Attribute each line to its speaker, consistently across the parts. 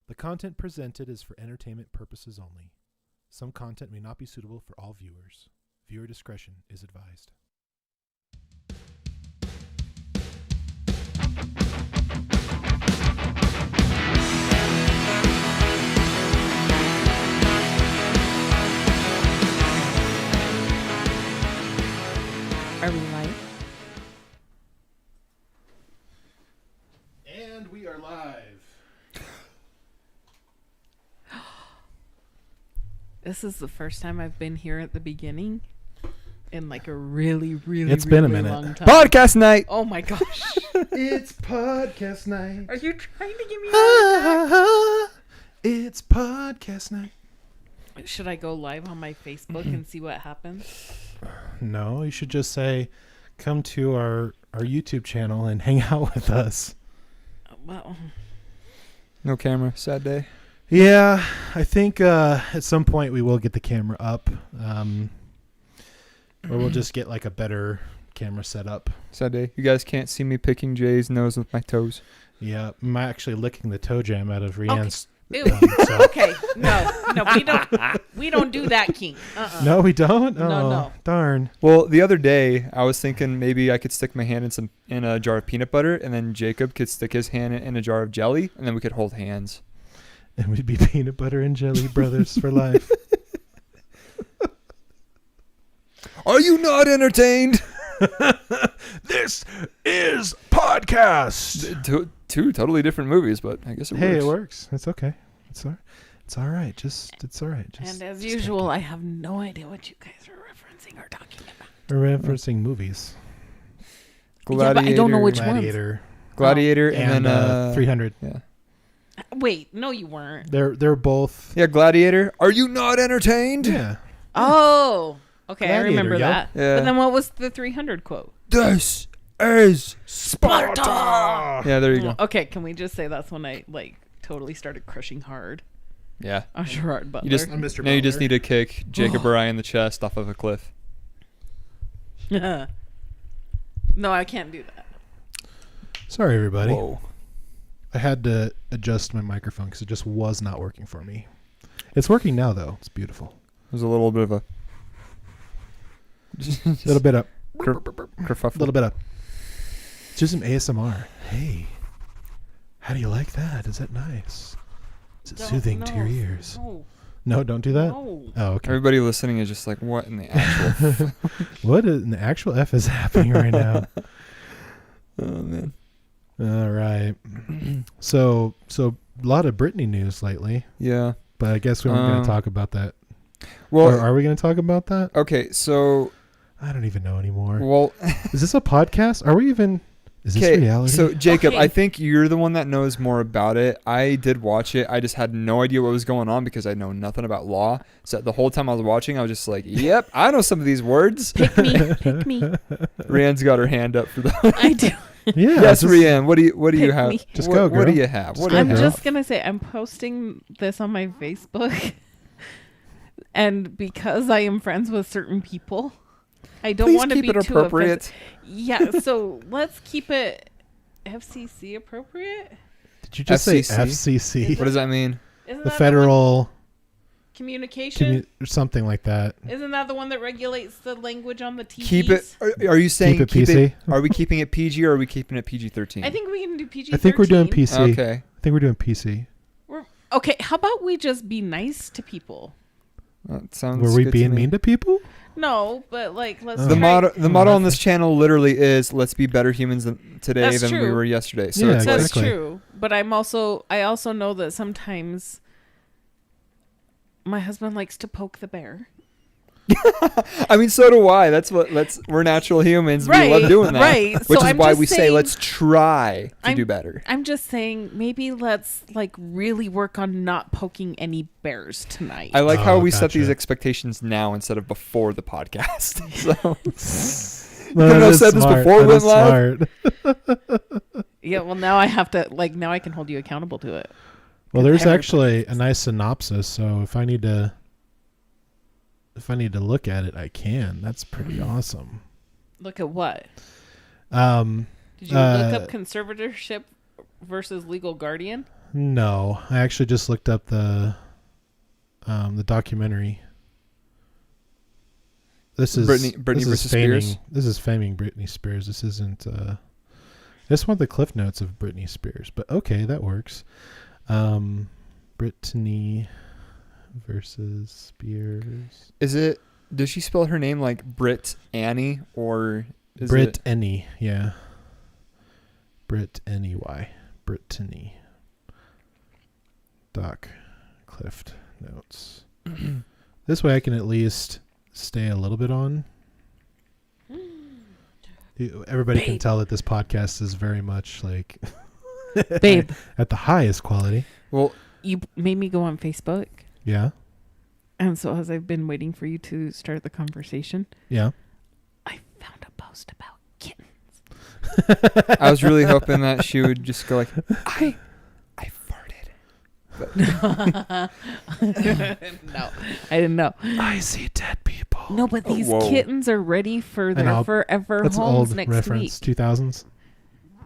Speaker 1: The content presented is for entertainment purposes only. Some content may not be suitable for all viewers. Viewer discretion is advised.
Speaker 2: Are we live?
Speaker 1: And we are live.
Speaker 2: This is the first time I've been here at the beginning in like a really
Speaker 1: It's been a minute.
Speaker 2: long time.
Speaker 3: Podcast night.
Speaker 2: Oh my gosh.
Speaker 1: It's podcast night.
Speaker 2: Are you trying to give me a
Speaker 1: It's podcast night.
Speaker 2: Should I go live on my Facebook and see what happens?
Speaker 1: No, you should just say, come to our YouTube channel and hang out with us.
Speaker 2: Well,
Speaker 3: No camera. Sad day.
Speaker 1: Yeah, I think at some point we will get the camera up. Or we'll just get like a better camera setup.
Speaker 3: Sad day. You guys can't see me picking Jay's nose with my toes.
Speaker 1: Yeah, I'm actually licking the toe jam out of Rianne's.
Speaker 2: ew.
Speaker 1: So.
Speaker 2: Okay. No, we don't do that, King.
Speaker 1: No, we don't?
Speaker 2: No,
Speaker 1: Oh,
Speaker 2: no.
Speaker 1: darn.
Speaker 3: Well, the other day I was thinking maybe I could stick my hand in a jar of peanut butter, and then Jacob could stick his hand in a jar of jelly, and then we could hold hands.
Speaker 1: And we'd be peanut butter and jelly brothers for life.
Speaker 3: Are you not entertained?
Speaker 1: This is podcast.
Speaker 3: Two totally different movies, but I guess it
Speaker 1: Hey,
Speaker 3: works.
Speaker 1: it works. It's okay. It's all right. It's all right.
Speaker 2: And as usual, I have no idea what you guys are referencing or talking about.
Speaker 1: We're referencing movies.
Speaker 2: Yeah, but I don't know which ones.
Speaker 3: Gladiator,
Speaker 1: And
Speaker 3: and then
Speaker 1: 300.
Speaker 3: Yeah.
Speaker 2: Wait, no, you weren't.
Speaker 1: They're both.
Speaker 3: Yeah, Gladiator. Are you not entertained?
Speaker 1: Yeah.
Speaker 2: Oh, okay,
Speaker 1: Gladiator,
Speaker 2: I remember
Speaker 1: yo.
Speaker 2: that.
Speaker 3: Yeah.
Speaker 2: But then what was the 300 quote?
Speaker 3: This is
Speaker 2: Sparta!
Speaker 3: Yeah, there you go.
Speaker 2: Okay, can we just say that's when I totally started crushing hard
Speaker 3: Yeah.
Speaker 2: on Gerard Butler?
Speaker 3: You just
Speaker 1: I'm Mr.
Speaker 3: now you just
Speaker 1: Butler.
Speaker 3: need to kick Jacob or I in the chest off of a cliff.
Speaker 2: No, I can't do that.
Speaker 1: Sorry, everybody.
Speaker 3: Whoa.
Speaker 1: I had to adjust my microphone because it just was not working for me. It's working now, though. It's beautiful.
Speaker 3: There's a little bit of a
Speaker 1: A little bit up.
Speaker 3: kerfuffle.
Speaker 1: A little bit up. Just some ASMR. Hey, how do you like that? Is that nice? Is it soothing to your ears?
Speaker 2: No.
Speaker 1: No, don't do that.
Speaker 2: No.
Speaker 1: Oh, okay.
Speaker 3: Everybody listening is just like, what in the actual?
Speaker 1: What in the actual F is happening right now?
Speaker 3: Oh man.
Speaker 1: All right. So a lot of Britney news lately,
Speaker 3: Yeah.
Speaker 1: but I guess we weren't going to talk about that.
Speaker 3: Well,
Speaker 1: Or are we going to talk about that?
Speaker 3: okay. So,
Speaker 1: I don't even know anymore.
Speaker 3: well,
Speaker 1: Is this a podcast? Are we even? Is this
Speaker 3: okay.
Speaker 1: reality?
Speaker 3: So, Jacob,
Speaker 2: Okay.
Speaker 3: I think you're the one that knows more about it. I did watch it. I just had no idea what was going on because I know nothing about law. So the whole time I was watching, I was just like, "Yep, I know some of these words."
Speaker 2: Pick me.
Speaker 3: Rianne's got her hand up for the.
Speaker 2: I do.
Speaker 1: yeah.
Speaker 3: Yes,
Speaker 1: just-
Speaker 3: Rianne. What do you
Speaker 2: Pick
Speaker 3: have?
Speaker 2: me.
Speaker 1: Just
Speaker 3: what,
Speaker 1: go,
Speaker 3: What
Speaker 1: girl.
Speaker 3: do you have?
Speaker 1: Just
Speaker 3: What
Speaker 1: go,
Speaker 3: do
Speaker 2: I'm
Speaker 3: you have?
Speaker 1: girl.
Speaker 2: just gonna say I'm posting this on my Facebook, and because I am friends with certain people, I don't
Speaker 3: Please
Speaker 2: want to
Speaker 3: keep
Speaker 2: be
Speaker 3: it
Speaker 2: too
Speaker 3: appropriate.
Speaker 2: offensive. Yeah, so let's keep it FCC appropriate.
Speaker 1: Did you just say
Speaker 3: FCC?
Speaker 1: FCC?
Speaker 3: What does that mean?
Speaker 2: Isn't
Speaker 1: The
Speaker 2: that
Speaker 1: federal
Speaker 2: communication?
Speaker 1: or something like that.
Speaker 2: Isn't that the one that regulates the language on the TVs?
Speaker 3: Keep it. Are you saying
Speaker 1: Keep it PC?
Speaker 3: Are we keeping it PG or are we keeping it PG-13?
Speaker 2: I think we can do PG.
Speaker 1: I think we're doing PC.
Speaker 3: Okay.
Speaker 1: I think we're doing PC.
Speaker 2: Okay, how about we just be nice to people?
Speaker 3: That sounds.
Speaker 1: Were we
Speaker 3: good
Speaker 1: being
Speaker 3: to me.
Speaker 1: mean to people?
Speaker 2: No, but let's
Speaker 1: Oh.
Speaker 3: The
Speaker 2: try.
Speaker 3: motto on this channel literally is "Let's be better humans today
Speaker 2: That's
Speaker 3: than we
Speaker 2: true.
Speaker 3: were yesterday." So
Speaker 1: Yeah,
Speaker 3: it's
Speaker 2: That's
Speaker 1: exactly.
Speaker 2: true, but I also know that sometimes my husband likes to poke the bear.
Speaker 3: I mean, so do I. We're natural humans.
Speaker 2: Right,
Speaker 3: We love doing that.
Speaker 2: right.
Speaker 3: Which
Speaker 2: So
Speaker 3: is
Speaker 2: I'm
Speaker 3: why
Speaker 2: just
Speaker 3: we say
Speaker 2: saying-
Speaker 3: let's try to do better.
Speaker 2: I'm just saying maybe let's really work on not poking any bears tonight.
Speaker 3: I like how we set
Speaker 1: gotcha.
Speaker 3: these expectations now instead of before the podcast. So
Speaker 1: No,
Speaker 3: couldn't
Speaker 1: that
Speaker 3: have
Speaker 1: is
Speaker 3: said this
Speaker 1: smart.
Speaker 3: before we
Speaker 1: That
Speaker 3: went
Speaker 1: is
Speaker 3: live.
Speaker 1: smart.
Speaker 2: Yeah, well now I have to now I can hold you accountable to it.
Speaker 1: Well, there's
Speaker 2: Everybody
Speaker 1: actually a
Speaker 2: does.
Speaker 1: nice synopsis, so if I need to look at it, I can. That's pretty awesome.
Speaker 2: Look at what?
Speaker 1: Um,
Speaker 2: Did you look up conservatorship versus legal guardian?
Speaker 1: No, I actually just looked up the documentary. This is
Speaker 3: Britney versus Spears?
Speaker 1: This is faming Britney Spears. This isn't. This one, the cliff notes of Britney Spears, but okay, that works. Britney versus Spears.
Speaker 3: Is it? Does she spell her name like Brit Annie or is
Speaker 1: Brit Annie? Yeah. Brit Annie. Brittany. Doc Cliff notes. This way, I can at least stay a little bit on. Everybody can tell that this podcast is very much like
Speaker 2: Babe,
Speaker 1: at the highest quality.
Speaker 3: Well,
Speaker 2: you made me go on Facebook.
Speaker 1: Yeah.
Speaker 2: And so as I've been waiting for you to start the conversation,
Speaker 1: Yeah.
Speaker 2: I found a post about kittens.
Speaker 3: I was really hoping that she would just go like, I farted. But
Speaker 2: No, I didn't know.
Speaker 1: I see dead people.
Speaker 2: No, but these
Speaker 3: whoa.
Speaker 2: kittens are ready for
Speaker 1: I
Speaker 2: their
Speaker 1: know.
Speaker 2: forever
Speaker 1: That's an
Speaker 2: homes
Speaker 1: old
Speaker 2: next
Speaker 1: reference.
Speaker 2: week.
Speaker 1: 2000s.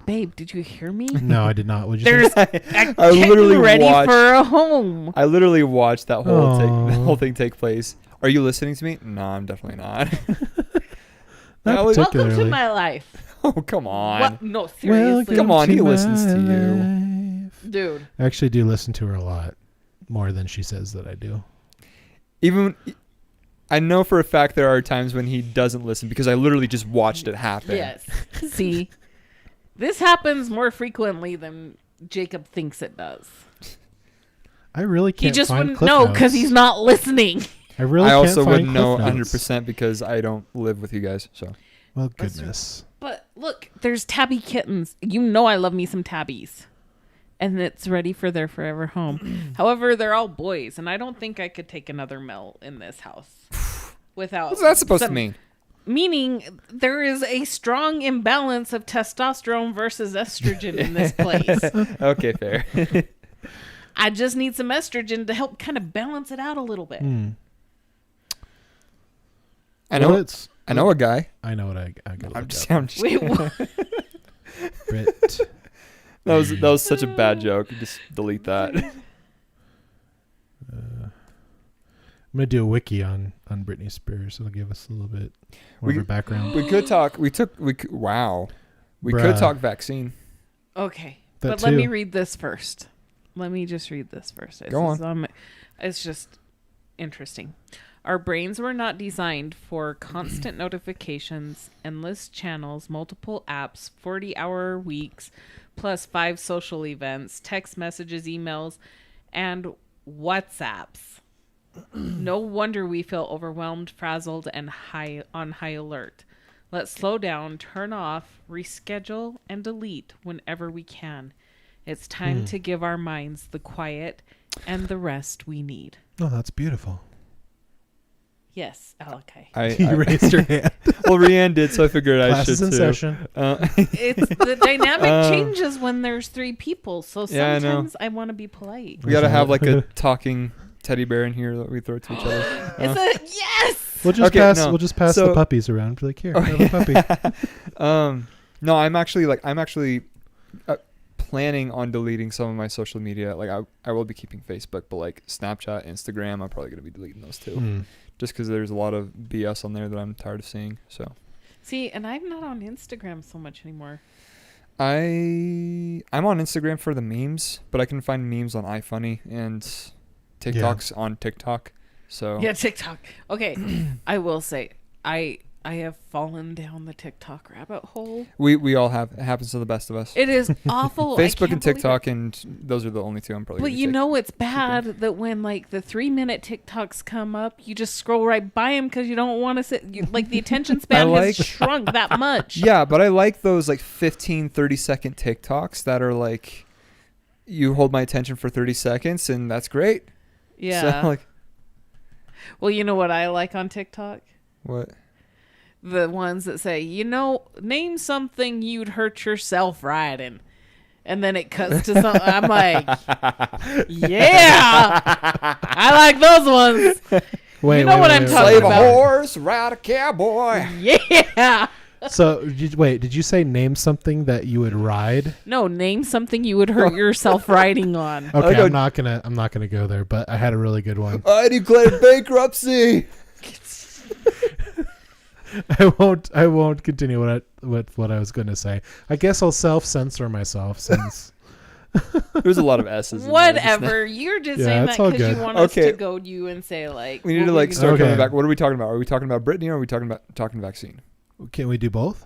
Speaker 2: Babe, did you hear me?
Speaker 1: No, I did not. Would you
Speaker 2: There's
Speaker 1: say?
Speaker 2: a kitten
Speaker 3: literally
Speaker 2: ready
Speaker 3: watched-
Speaker 2: for a home.
Speaker 3: I literally watched that whole
Speaker 1: Aw.
Speaker 3: whole thing take place. Are you listening to me? No, I'm definitely not.
Speaker 1: Not
Speaker 3: That was-
Speaker 2: Welcome to
Speaker 1: particularly.
Speaker 2: my life.
Speaker 3: Oh, come on.
Speaker 2: What? No, seriously.
Speaker 1: Welcome
Speaker 3: Come on,
Speaker 1: to
Speaker 3: he listens to
Speaker 1: my
Speaker 3: you.
Speaker 1: life.
Speaker 2: Dude.
Speaker 1: I actually do listen to her a lot, more than she says that I do.
Speaker 3: Even I know for a fact there are times when he doesn't listen because I literally just watched it happen.
Speaker 2: Yes. See, this happens more frequently than Jacob thinks it does.
Speaker 1: I really can't.
Speaker 2: He just
Speaker 1: find
Speaker 2: wouldn't
Speaker 1: clip
Speaker 2: know
Speaker 1: notes.
Speaker 2: because he's not listening.
Speaker 1: I really.
Speaker 3: I
Speaker 1: can't
Speaker 3: also
Speaker 1: find
Speaker 3: wouldn't know
Speaker 1: clip notes.
Speaker 3: 100% because I don't live with you guys. So
Speaker 1: Well,
Speaker 2: That's
Speaker 1: goodness.
Speaker 2: But look, there's tabby kittens. You know I love me some tabbies. And it's ready for their forever home. However, they're all boys, and I don't think I could take another male in this house without.
Speaker 3: what's that supposed to
Speaker 2: some-
Speaker 3: mean?
Speaker 2: Meaning there is a strong imbalance of testosterone versus estrogen in this place.
Speaker 3: Okay, fair.
Speaker 2: I just need some estrogen to help kind of balance it out a little bit.
Speaker 3: I know.
Speaker 1: It's.
Speaker 3: I know a guy.
Speaker 1: I know what I got.
Speaker 3: I'm just
Speaker 2: Wait, what?
Speaker 1: Brit.
Speaker 3: that was such a bad joke. Just delete that.
Speaker 1: I'm gonna do a wiki on Britney Spears. It'll give us a little bit more of
Speaker 3: We-
Speaker 1: her background.
Speaker 3: We could talk. Wow. We
Speaker 1: Bruh.
Speaker 3: could talk vaccine.
Speaker 2: Okay.
Speaker 1: That
Speaker 2: But let me
Speaker 1: too.
Speaker 2: read this first. Let me just read this first.
Speaker 3: Go on.
Speaker 2: It's just interesting. Our brains were not designed for constant notifications, endless channels, multiple apps, 40-hour weeks, plus 5 social events, text messages, emails, and WhatsApps. No wonder we feel overwhelmed, frazzled, and on high alert. Let's slow down, turn off, reschedule, and delete whenever we can. It's time to give our minds the quiet and the rest we need.
Speaker 1: Oh, that's beautiful.
Speaker 2: Yes, okay.
Speaker 1: You raised your hand.
Speaker 3: Well, Rianne did, so I figured I
Speaker 1: Class
Speaker 3: should
Speaker 1: is in
Speaker 3: too.
Speaker 1: session.
Speaker 2: It's the dynamic changes when there's 3 people, so
Speaker 3: Yeah, I know.
Speaker 2: sometimes I want to be polite.
Speaker 3: We gotta have like a talking teddy bear in here that we throw to each other.
Speaker 2: It's a yes.
Speaker 1: We'll just
Speaker 3: Okay,
Speaker 1: pass.
Speaker 3: no.
Speaker 1: We'll just pass
Speaker 3: So-
Speaker 1: the puppies around. Be like, here, have a puppy.
Speaker 3: No, I'm actually planning on deleting some of my social media. Like I will be keeping Facebook, but like Snapchat, Instagram, I'm probably gonna be deleting those too. Just because there's a lot of BS on there that I'm tired of seeing. So
Speaker 2: See, and I'm not on Instagram so much anymore.
Speaker 3: I'm on Instagram for the memes, but I can find memes on iFunny and TikToks on TikTok. So
Speaker 2: Yeah, TikTok. Okay, I will say I have fallen down the TikTok rabbit hole.
Speaker 3: we all have. It happens to the best of us.
Speaker 2: It is awful. I
Speaker 3: Facebook
Speaker 2: can't
Speaker 3: and
Speaker 2: believe
Speaker 3: TikTok,
Speaker 2: it.
Speaker 3: and those are the only two I'm probably.
Speaker 2: But
Speaker 3: gonna
Speaker 2: you
Speaker 3: take.
Speaker 2: know it's bad that when like the 3-minute TikToks come up, you just scroll right by them because you don't want to sit. Like the attention span has shrunk that much.
Speaker 3: Yeah, but I like those like 15, 30-second TikToks that are like, you hold my attention for 30 seconds, and that's great.
Speaker 2: Yeah.
Speaker 3: So, like,
Speaker 2: Well, you know what I like on TikTok?
Speaker 3: what?
Speaker 2: The ones that say, name something you'd hurt yourself riding. And then it cuts to something. I'm like, yeah, I like those ones.
Speaker 1: Wait,
Speaker 2: You know what I'm talking
Speaker 3: Slave a
Speaker 2: about.
Speaker 3: horse, ride a cowboy.
Speaker 2: Yeah.
Speaker 1: So did you say name something that you would ride?
Speaker 2: No, name something you would hurt yourself riding on.
Speaker 1: Okay, I'm not gonna go there, but I had a really good one.
Speaker 3: I declared bankruptcy.
Speaker 1: I won't continue what I was gonna say. I guess I'll self-censor myself since
Speaker 3: There's a lot of S's. In there just now.
Speaker 2: Whatever. You're just
Speaker 1: Yeah,
Speaker 2: saying
Speaker 1: it's
Speaker 2: that
Speaker 1: all
Speaker 2: because you
Speaker 1: good.
Speaker 2: want us
Speaker 3: Okay.
Speaker 2: to goad you and say like
Speaker 3: We need to
Speaker 2: what
Speaker 3: like start
Speaker 1: Okay.
Speaker 3: coming back. What are we talking about? Are we talking about Brittany or are we talking vaccine?
Speaker 1: can we do both?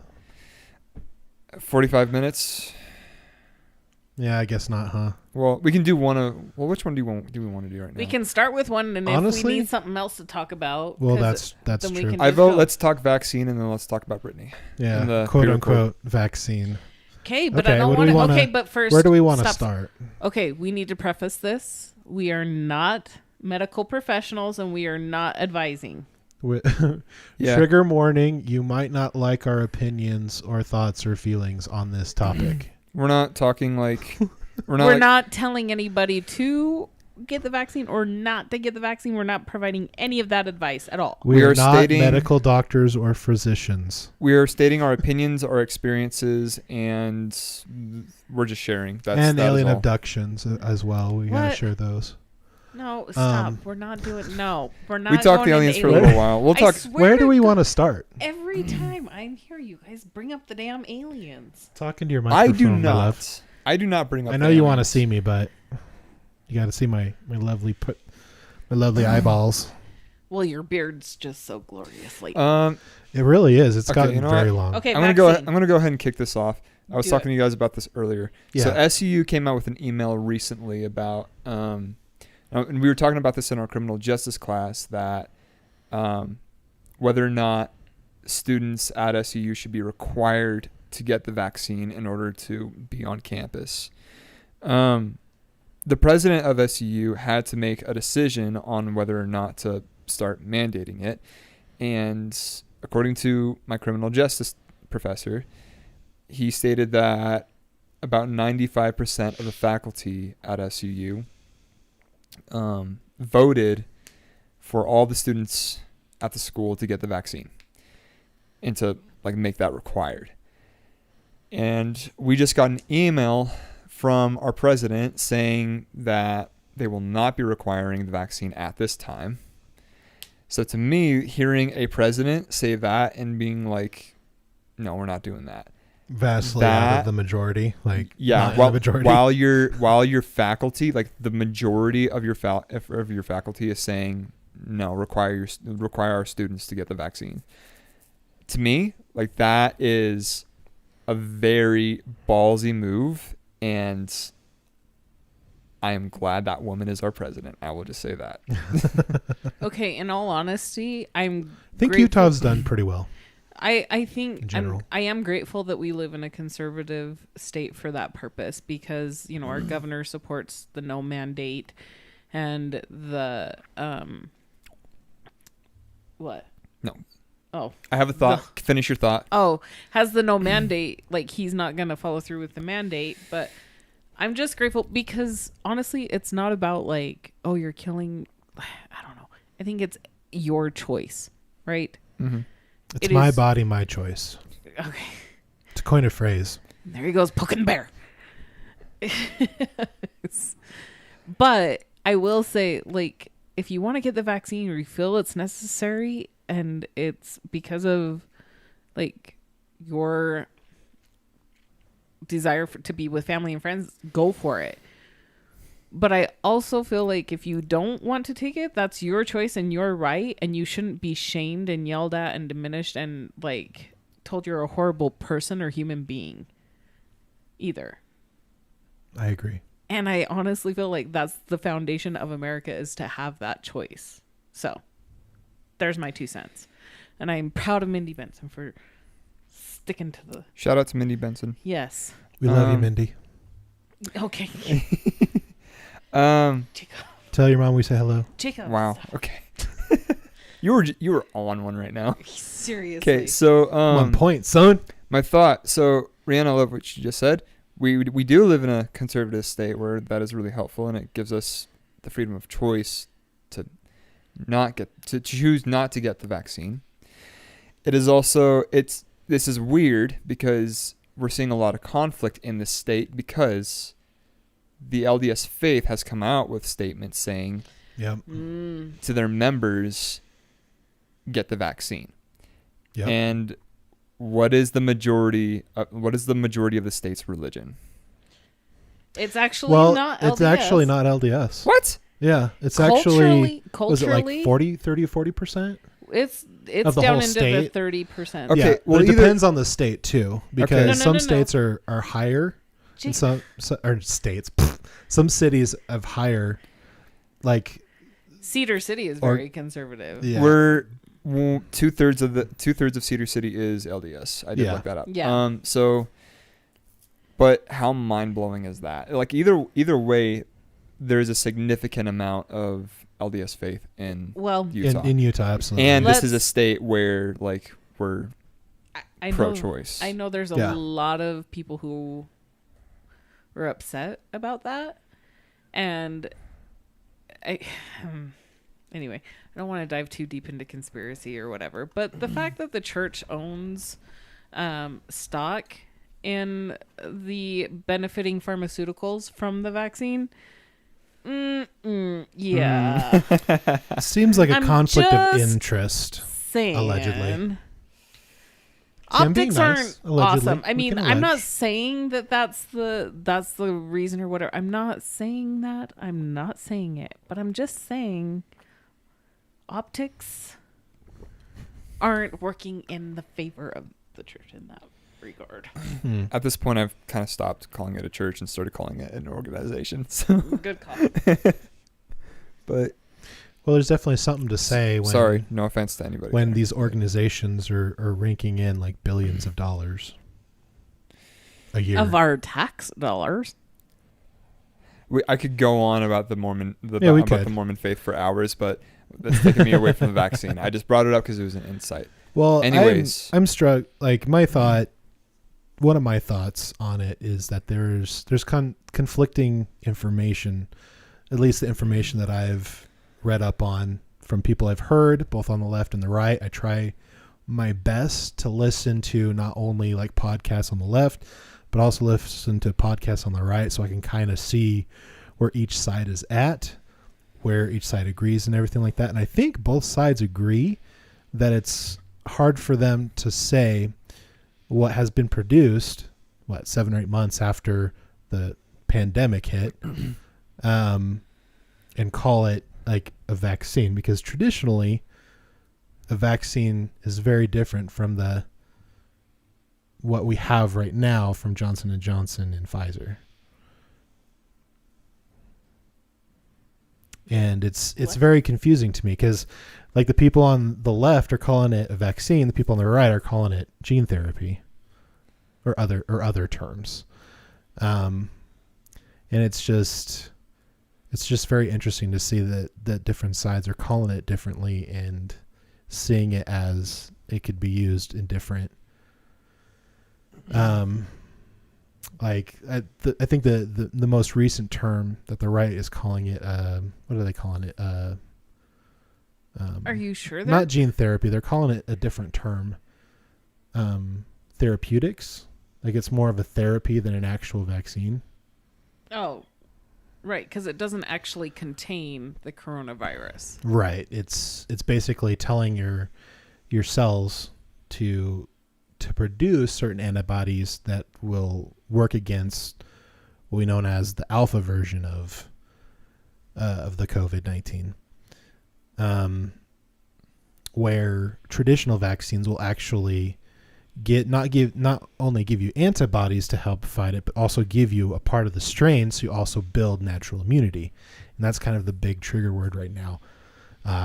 Speaker 3: 45 minutes.
Speaker 1: Yeah, I guess not, huh?
Speaker 3: Well, we can do one of. Well, which one do we want to do right now?
Speaker 2: We can start with one, and if
Speaker 1: Honestly?
Speaker 2: we need something else to talk about,
Speaker 1: Well,
Speaker 2: 'cause
Speaker 1: that's
Speaker 2: then we
Speaker 1: true.
Speaker 2: can
Speaker 3: I
Speaker 2: just
Speaker 3: vote.
Speaker 2: go.
Speaker 3: Let's talk vaccine and then let's talk about Brittany.
Speaker 1: Yeah,
Speaker 3: and the
Speaker 1: quote
Speaker 3: pre-record.
Speaker 1: unquote vaccine.
Speaker 2: Okay, but
Speaker 1: Okay,
Speaker 2: I don't
Speaker 1: what do we
Speaker 2: want to.
Speaker 1: wanna-
Speaker 2: Okay, but first,
Speaker 1: Where do we want to
Speaker 2: stop.
Speaker 1: start?
Speaker 2: Okay, we need to preface this. We are not medical professionals, and we are not advising.
Speaker 3: Yeah.
Speaker 1: Trigger warning: you might not like our opinions or thoughts or feelings on this topic.
Speaker 3: We're not talking like. We're
Speaker 2: We're
Speaker 3: like,
Speaker 2: not telling anybody to get the vaccine or not to get the vaccine. We're not providing any of that advice at all.
Speaker 1: We
Speaker 3: We
Speaker 1: are
Speaker 3: are
Speaker 1: not
Speaker 3: stating-
Speaker 1: medical doctors or physicians.
Speaker 3: We are stating our opinions, our experiences, and we're just sharing. That
Speaker 1: And
Speaker 3: is
Speaker 1: alien
Speaker 3: all.
Speaker 1: abductions as well. We gotta
Speaker 2: What?
Speaker 1: share those.
Speaker 2: No, stop.
Speaker 1: Um,
Speaker 2: We're not doing. No, we're not.
Speaker 3: We talked
Speaker 2: going
Speaker 3: the aliens
Speaker 2: into
Speaker 3: for a little while. We'll
Speaker 2: I
Speaker 3: talk.
Speaker 2: swear
Speaker 1: Where do
Speaker 2: to
Speaker 1: we
Speaker 2: God,
Speaker 1: want to start?
Speaker 2: Every time I'm here, you guys bring up the damn aliens.
Speaker 1: Talking to your
Speaker 3: I
Speaker 1: microphone.
Speaker 3: do
Speaker 1: my love.
Speaker 3: not. I do not bring up.
Speaker 1: I know
Speaker 3: the
Speaker 1: you want to
Speaker 3: aliens.
Speaker 1: see me, but you got to see my lovely eyeballs.
Speaker 2: Well, your beard's just so glorious lately.
Speaker 1: It really is. It's
Speaker 3: Okay,
Speaker 1: gotten
Speaker 3: you know
Speaker 1: very
Speaker 3: what?
Speaker 1: long.
Speaker 2: Okay,
Speaker 3: I'm gonna go.
Speaker 2: vaccine.
Speaker 3: I'm gonna go ahead and kick this off. I was
Speaker 2: Do
Speaker 3: talking
Speaker 2: it.
Speaker 3: to you guys about this earlier.
Speaker 1: Yeah.
Speaker 3: So SEU came out with an email recently about, and we were talking about this in our criminal justice class that whether or not students at SEU should be required to get the vaccine in order to be on campus. The president of SEU had to make a decision on whether or not to start mandating it. And according to my criminal justice professor, he stated that about 95% of the faculty at SUU voted for all the students at the school to get the vaccine and to like make that required. And we just got an email from our president saying that they will not be requiring the vaccine at this time. So to me, hearing a president say that and being like, no, we're not doing that.
Speaker 1: Vastly out of the majority. Like
Speaker 3: Yeah,
Speaker 1: not in the majority.
Speaker 3: while your faculty, like the majority of your faculty is saying no, require our students to get the vaccine. To me, like that is a very ballsy move, and I am glad that woman is our president. I will just say that.
Speaker 2: Okay, in all honesty,
Speaker 1: I think Utah's done pretty well.
Speaker 2: I think
Speaker 1: in general.
Speaker 2: I am grateful that we live in a conservative state for that purpose because, you know, our governor supports the no mandate and the what?
Speaker 3: No.
Speaker 2: Oh.
Speaker 3: I have a thought. Finish your thought.
Speaker 2: Oh, has the no mandate, like he's not going to follow through with the mandate, but I'm just grateful because honestly, it's not about like, oh, you're killing, I don't know. I think it's your choice, right?
Speaker 3: Mm-hmm.
Speaker 1: It's
Speaker 2: It
Speaker 1: my
Speaker 2: is-
Speaker 1: body, my choice.
Speaker 2: Okay.
Speaker 1: To coin a phrase.
Speaker 2: There he goes, poking bear. But I will say, like, if you want to get the vaccine or you feel it's necessary and it's because of, like, your desire to be with family and friends, go for it. But I also feel like if you don't want to take it, that's your choice and your right, and you shouldn't be shamed and yelled at and diminished and, like, told you're a horrible person or human being either.
Speaker 1: I agree.
Speaker 2: And I honestly feel like that's the foundation of America, is to have that choice. So there's my 2 cents. And I'm proud of Mindy Benson for sticking to the...
Speaker 3: Shout out to Mindy Benson.
Speaker 2: Yes.
Speaker 1: We love you, Mindy.
Speaker 2: Okay. Jacob.
Speaker 1: Tell your mom we say hello.
Speaker 2: Jacob.
Speaker 3: Wow. Okay. You were on one right now.
Speaker 2: Seriously.
Speaker 3: Okay, so
Speaker 1: 1 point, son.
Speaker 3: my thought. So Rihanna, I love what you just said. We do live in a conservative state where that is really helpful, and it gives us the freedom of choice to choose not to get the vaccine. It is also this is weird because we're seeing a lot of conflict in the state because the LDS faith has come out with statements saying
Speaker 1: Yep.
Speaker 3: to their members, get the vaccine.
Speaker 1: Yep.
Speaker 3: And what is the majority of the state's religion?
Speaker 2: It's actually
Speaker 1: Well,
Speaker 2: not LDS.
Speaker 1: it's actually not LDS.
Speaker 3: What?
Speaker 1: Yeah, it's actually was it like
Speaker 2: culturally,
Speaker 1: 40%?
Speaker 2: It's
Speaker 1: of the
Speaker 2: down
Speaker 1: whole
Speaker 2: into
Speaker 1: state?
Speaker 2: the 30%.
Speaker 3: Okay,
Speaker 1: Yeah,
Speaker 3: well,
Speaker 1: but it
Speaker 3: either-
Speaker 1: depends on the state too, because
Speaker 3: No,
Speaker 1: some states are higher,
Speaker 2: Gee.
Speaker 1: and some or states, some cities have higher, like
Speaker 2: Cedar City is
Speaker 1: Or-
Speaker 2: very conservative.
Speaker 1: yeah,
Speaker 3: We're 2/3 of Cedar City is LDS. I did
Speaker 1: Yeah.
Speaker 3: look that up.
Speaker 2: Yeah.
Speaker 3: So, but how mind blowing is that? Like either way, there's a significant amount of LDS faith in
Speaker 2: Well,
Speaker 3: Utah,
Speaker 1: in Utah, absolutely.
Speaker 3: and this is a
Speaker 2: Let's-
Speaker 3: state where like we're
Speaker 2: I know,
Speaker 3: pro-choice.
Speaker 2: I know there's a
Speaker 1: Yeah.
Speaker 2: lot of people who were upset about that. And anyway, I don't want to dive too deep into conspiracy or whatever, but the fact that the church owns stock in the benefiting pharmaceuticals from the vaccine, yeah.
Speaker 1: Seems like a
Speaker 2: I'm
Speaker 1: conflict of
Speaker 2: just
Speaker 1: interest.
Speaker 2: Saying.
Speaker 1: Allegedly. I'm being
Speaker 2: Optics
Speaker 1: nice,
Speaker 2: aren't
Speaker 1: allegedly.
Speaker 2: awesome. I
Speaker 1: We
Speaker 2: mean,
Speaker 1: can
Speaker 2: I'm not
Speaker 1: allege.
Speaker 2: saying that that's the reason or whatever. I'm not saying that. I'm not saying it. But I'm just saying optics aren't working in the favor of the church in that regard.
Speaker 3: At this point, I've kind of stopped calling it a church and started calling it an organization. So,
Speaker 2: Good call.
Speaker 3: but
Speaker 1: Well, there's definitely something to say when
Speaker 3: sorry, no offense to anybody.
Speaker 1: when
Speaker 3: there.
Speaker 1: these organizations are raking in like billions of dollars a year.
Speaker 2: Of our tax dollars.
Speaker 3: I could go on about the Mormon
Speaker 1: Yeah, we
Speaker 3: about
Speaker 1: could.
Speaker 3: the Mormon faith for hours, but that's taking me away from the vaccine. I just brought it up because it was an insight.
Speaker 1: Well,
Speaker 3: Anyways.
Speaker 1: I'm struck. Like one of my thoughts on it is that there's conflicting information, at least the information that I've read up on from people I've heard, both on the left and the right. I try my best to listen to not only like podcasts on the left, but also listen to podcasts on the right, so I can kind of see where each side is at, where each side agrees and everything like that. And I think both sides agree that it's hard for them to say what has been produced, 7 or 8 months after the pandemic hit, and call it like a vaccine, because traditionally a vaccine is very different from what we have right now from Johnson & Johnson and Pfizer. And it's very confusing to me, because like the people on the left are calling it a vaccine, the people on the right are calling it gene therapy or other terms. And it's just very interesting to see that different sides are calling it differently and seeing it as it could be used in different I think the most recent term that the right is calling it, what are they calling it?
Speaker 2: Are you sure that
Speaker 1: Not gene therapy. They're calling it a different term. Therapeutics. Like it's more of a therapy than an actual vaccine.
Speaker 2: Oh, right, because it doesn't actually contain the coronavirus.
Speaker 1: Right. It's basically telling your cells to produce certain antibodies that will work against what we know as the alpha version of the COVID-19. Where traditional vaccines will actually not only give you antibodies to help fight it, but also give you a part of the strain, so you also build natural immunity. And that's kind of the big trigger word right now,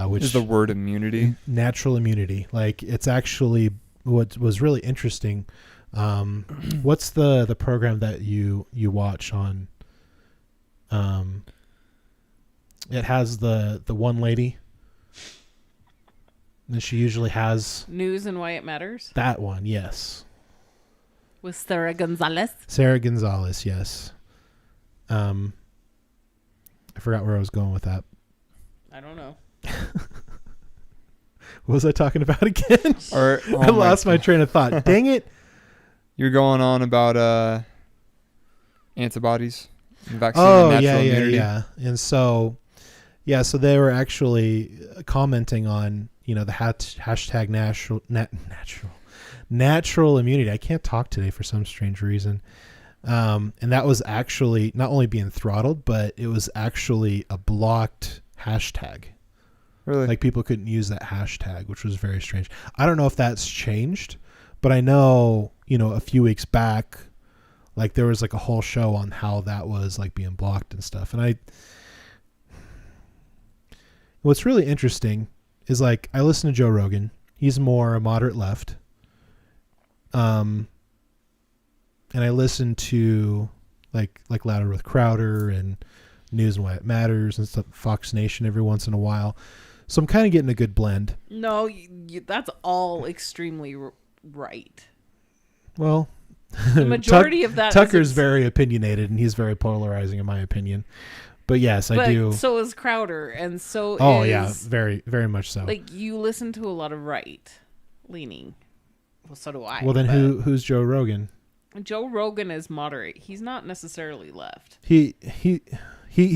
Speaker 1: which
Speaker 3: is the word immunity.
Speaker 1: Natural immunity. Like it's actually what was really interesting. What's the program that you watch on? It has the one lady. And she usually has
Speaker 2: News and Why It Matters
Speaker 1: that one, yes.
Speaker 2: with Sarah Gonzalez.
Speaker 1: Sarah Gonzalez, yes. I forgot where I was going with that.
Speaker 2: I don't know.
Speaker 1: What was I talking about again?
Speaker 3: Or
Speaker 1: I lost my train of thought. Dang it.
Speaker 3: You're going on about antibodies, and vaccine, and natural immunity.
Speaker 1: Yeah. And so they were actually commenting on, the hashtag natural immunity. I can't talk today for some strange reason. And that was actually not only being throttled, but it was actually a blocked hashtag.
Speaker 3: Really?
Speaker 1: Like people couldn't use that hashtag, which was very strange. I don't know if that's changed, but I know, a few weeks back, like there was like a whole show on how that was like being blocked and stuff. And what's really interesting is like I listen to Joe Rogan. He's more a moderate left. And I listen to like Louder with Crowder and News and Why It Matters and stuff, Fox Nation every once in a while. So I'm kind of getting a good blend.
Speaker 2: No, that's all extremely right.
Speaker 1: Well,
Speaker 2: the majority of that
Speaker 1: Tucker's very opinionated and he's very polarizing in my opinion. But yes, I do.
Speaker 2: So is Crowder, and so
Speaker 1: Oh
Speaker 2: is,
Speaker 1: yeah, very very much so.
Speaker 2: Like you listen to a lot of right leaning. Well, so do I.
Speaker 1: Well, then who's Joe Rogan?
Speaker 2: Joe Rogan is moderate. He's not necessarily left.
Speaker 1: He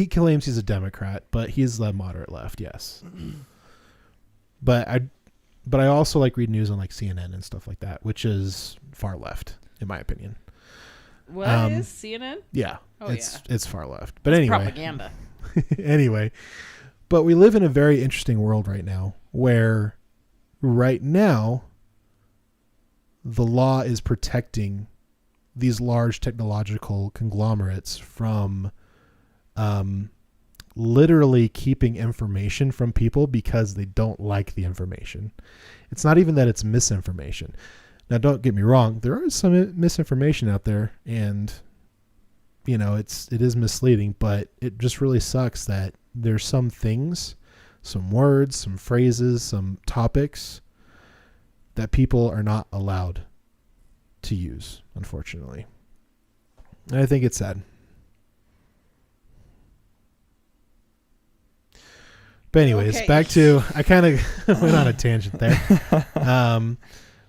Speaker 1: claims he's a Democrat, but he's the moderate left, yes. But I also like read news on like CNN and stuff like that, which is far left in my opinion.
Speaker 2: What is CNN?
Speaker 1: Yeah.
Speaker 2: Oh,
Speaker 1: it's far left. But
Speaker 2: it's
Speaker 1: anyway.
Speaker 2: Propaganda.
Speaker 1: Anyway. But we live in a very interesting world right now where right now the law is protecting these large technological conglomerates from literally keeping information from people because they don't like the information. It's not even that it's misinformation. Now, don't get me wrong. There is some misinformation out there and, it is misleading, but it just really sucks that there's some things, some words, some phrases, some topics that people are not allowed to use, unfortunately. And I think it's sad. But anyways,
Speaker 2: Okay.
Speaker 1: Back to, I kind of went on a tangent there.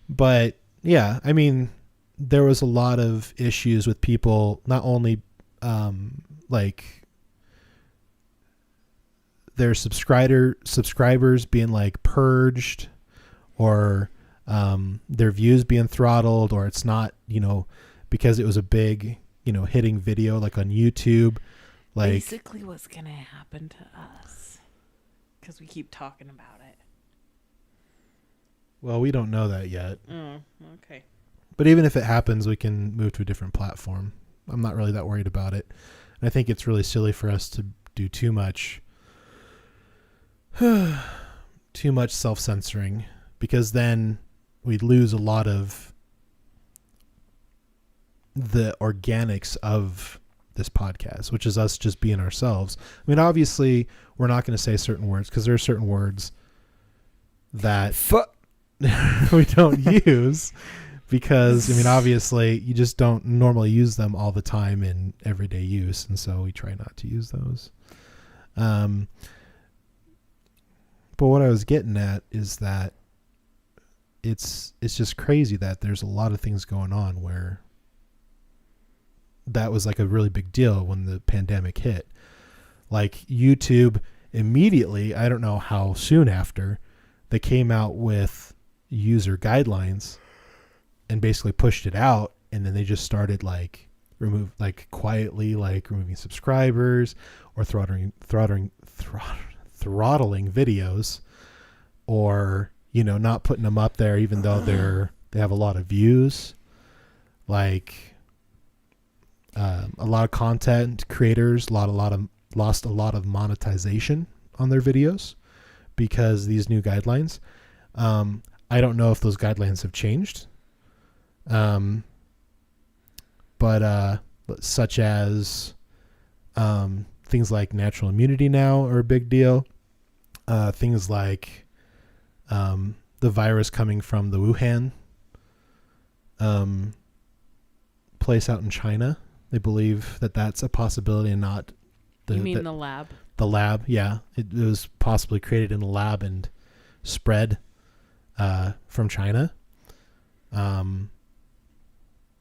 Speaker 1: But yeah, I mean, there was a lot of issues with people, not only like their subscribers being like purged or their views being throttled, or it's not, because it was a big, hitting video like on YouTube. Like
Speaker 2: basically what's going to happen to us because we keep talking about it.
Speaker 1: Well, we don't know that yet.
Speaker 2: Oh, okay.
Speaker 1: But even if it happens, we can move to a different platform. I'm not really that worried about it. And I think it's really silly for us to do too much self-censoring, because then we'd lose a lot of the organics of this podcast, which is us just being ourselves. I mean, obviously, we're not going to say certain words because there are certain words that we don't use because, I mean, obviously, you just don't normally use them all the time in everyday use, and so we try not to use those. But what I was getting at is that it's just crazy that there's a lot of things going on where that was like a really big deal when the pandemic hit. Like YouTube immediately, I don't know how soon after, they came out with user guidelines and basically pushed it out, and then they just started quietly removing subscribers or throttling videos, or not putting them up there even though they have a lot of views. Like a lot of content creators lost a lot of monetization on their videos because these new guidelines. I don't know if those guidelines have changed. But such as things like natural immunity now are a big deal. Things like the virus coming from the Wuhan place out in China. They believe that that's a possibility and not
Speaker 2: the lab?
Speaker 1: The lab, yeah. It was possibly created in a lab and spread from China,